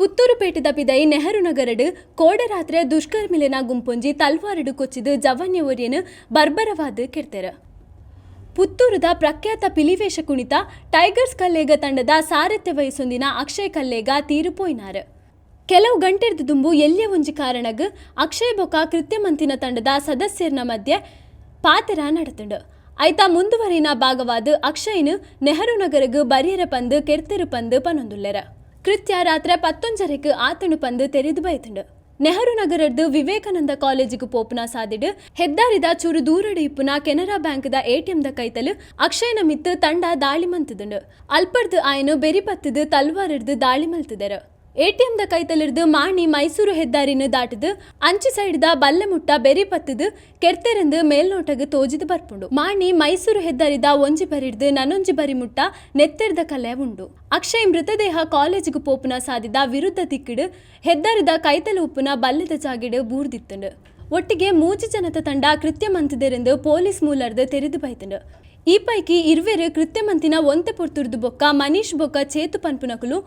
ಪುತ್ತೂರುಪೇಟೆ ತಪ್ಪಿದೈ ನೆಹರು ನಗರಡು ಕೋಡರಾತ್ರೆ ದುಷ್ಕರ್ಮಿಲೆನ ಗುಂಪೊಂಜಿ ತಲ್ವಾರಡು ಕೊಚ್ಚಿದು ಜವನ್ಯ ಒರಿಯನು ಬರ್ಬರವಾದ ಕೆಡ್ತೆರ. ಪುತ್ತೂರದ ಪ್ರಖ್ಯಾತ ಪಿಲಿವೇಷ ಕುಣಿತ ಟೈಗರ್ಸ್ ಕಲ್ಲೇಗ ತಂಡದ ಸಾರಥ್ಯ ವಹಿಸೊಂದಿನ ಅಕ್ಷಯ್ ಕಲ್ಲೇಗ ತೀರುಪೋಯ್ನಾರು. ಕೆಲವು ಗಂಟೆರ್ದು ದುಂಬು ಎಲ್ಲಿಯ ಒಂಜಿ ಕಾರಣಗ್ ಅಕ್ಷಯ್ ಬೊಕ ಕೃತ್ಯಮಂತಿನ ತಂಡದ ಸದಸ್ಯರ್ನ ಮಧ್ಯೆ ಪಾತೆರ ನಡತುಂಡು. ಐತ ಮುಂದುವರಿನ ಭಾಗವಾದ ಅಕ್ಷಯ್ನು ನೆಹರು ನಗರಗ್ ಬರಿಯರ ಪಂದು ಕೆಡ್ತೆರು ಪಂದು ಪನೊಂದುಲ್ಲೆರ. ಕೃತ್ಯ ರಾತ್ರಿ 11:30 ಆತನು ಪಂದು ತೆರೆದು ಬೈತುಂಡು. ನೆಹರು ನಗರದ್ದು ವಿವೇಕಾನಂದ ಕಾಲೇಜಿಗೆ ಪೋಪುನ ಸಾದಿಡು ಹೆದ್ದಾರಿದ ಚೂರು ದೂರಡು ಇಪ್ಪುನ ಕೆನರಾ ಬ್ಯಾಂಕ್ದ ATM ದ ಕೈತಲು ಅಕ್ಷಯ್ನ ಮಿತ್ತು ತಂಡ ದಾಳಿ ಮಂತುದುಂಡು. ಅಲ್ಪರ್ದು ಆಯನು ಬೆರಿಪತ್ತದು ತಲ್ವಾರಡ್ದು ದಾಳಿ ಮಲ್ತಿದರು. ATM ದ ಕೈತಲಿರ್ದು ಮಾಣಿ ಮೈಸೂರು ಹೆದ್ದಾರಿನ ದಾಟದು ಅಂಚಿ ಸೈಡ್ದ ಬಲ್ಲೆ ಮುಟ್ಟ ಬೆರಿಪತ್ತದು ಕೆಡ್ತೆರೆಂದು ಮೇಲ್ನೋಟಗ ತೋಜಿದು ಬರ್ಪುಂಡು. ಮಾಣಿ ಮೈಸೂರು ಹೆದ್ದಾರಿದ ಒಂಜಿ ಬರಿಡ್ದು ನನೊಂಜಿ ಬರಿ ಮುಟ್ಟ ನೆತ್ತೆರ್ದ ಕಲೆ ಉಂಡು. ಅಕ್ಷಯ್ ಮೃತದೇಹ ಕಾಲೇಜಿಗೆ ಪೋಪುನ ಸಾದಿದ ವಿರುದ್ಧ ದಿಕ್ಕಿಡು ಹೆದ್ದಾರಿದ ಕೈತಲು ಉಪ್ಪುನ ಬಲ್ಲೆದ ಜಾಗಿಡು ಬೂರ್ದಿತ್ತುಂಡು. ಒಟ್ಟಿಗೆ 3 ಜನದ ತಂಡ ಕೃತ್ಯಮಂತಿದರೆಂದು ಪೊಲೀಸ್ ಮೂಲರ್ದು ತೆರೆದು ಬೈತುಂಡು. ಈ ಪೈಕಿ ಇರ್ವೆರು ಕೃತ್ಯಮಂತಿನ ಒಂತೆ ಪೊರ್ತುರ್ದು ಬೊಕ್ಕ ಮನೀಶ್ ಬೊಕ್ಕ ಚೇತು ಪನ್ಪುನಕುಲು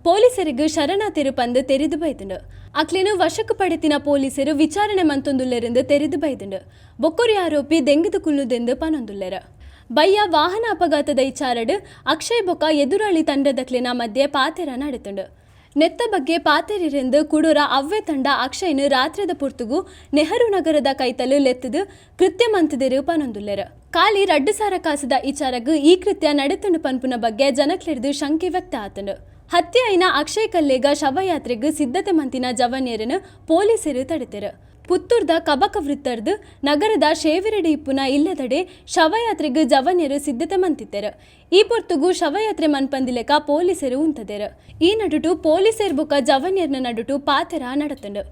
ಪೊಲೀಸರಿಗೂ ಶರಣಾತಿರು ಪಂದು ತೆರೆದು ಬೈದುಂಡು. ಅಕ್ಲೇನು ವಶಕ್ಕೆ ಪಡೆತಿನ ಪೊಲೀಸರು ವಿಚಾರಣೆ ಮಂತೊಂದುಲ್ಲೆರೆಂದು ತೆರೆದು ಬೈದುಂಡು. ಬೊಕ್ಕೊರಿ ಆರೋಪಿ ದೆಂಗಿದು ಕುಲ್ಲುದೆಂದು ಪನೊಂದುಲ್ಲೆರ. ಬಯ್ಯ ವಾಹನ ಅಪಘಾತದ ವಿಚಾರಡು ಅಕ್ಷಯ್ ಬೊಕ್ಕ ಎದುರಾಳಿ ತಂಡದಕ್ಲಿನ ಮಧ್ಯೆ ಪಾತೆರ ನಡೆತುಂಡು. ನೆತ್ತ ಬಗ್ಗೆ ಪಾತೆರಿರೆಂದು ಕುಡೂರ ಅವ್ವೆ ತಂಡ ಅಕ್ಷಯ್ನು ರಾತ್ರಿದ ಪುರ್ತುಗು ನೆಹರು ನಗರದ ಕೈತಲು ಲೆತ್ತದು ಕೃತ್ಯ ಮಂತದಿರು ಪನೊಂದುಲ್ಲೆರ. ಖಾಲಿ 2 ಸಾರ ಕಾಸದ ವಿಚಾರಗೂ ಈ ಕೃತ್ಯ ನಡೆತುಂಡು ಪನ್ಪುನ ಬಗ್ಗೆ ಜನಕ್ಲೆಡ್ದು ಶಂಕೆ ವ್ಯಕ್ತ ಆತುಂಡು. ಹತ್ಯೆ ಐನ ಅಕ್ಷಯ್ ಕಲ್ಲೇಗ ಶವಯಾತ್ರೆಗೆ ಸಿದ್ಧತೆ ಮಂತಿನ ಜವನ್ಯರನ್ನು ಪೊಲೀಸರು ತಡೆತೆರು. ಪುತ್ತೂರ್ದ ಕಬಕ ವೃತ್ತರ್ದು ನಗರದ ಶೇವಿರಡಿ ಇಪ್ಪುನ ಇಲ್ಲದಡೆ ಶವಯಾತ್ರೆಗೆ ಜವನ್ಯರು ಸಿದ್ಧತೆ ಮಂತಿತ್ತೆರು. ಈ ಪೊರ್ತುಗು ಶವಯಾತ್ರೆ ಮನ್ಪಂದಿಲೆಕ ಪೊಲೀಸರು ಉಂತದೆರು. ಈ ನಡುಟು ಪೊಲೀಸರು ಬೊಕ್ಕ ಜವನ್ಯರ್ನ ನಡುಟು ಪಾತೆರ ನಡತುಂಡು.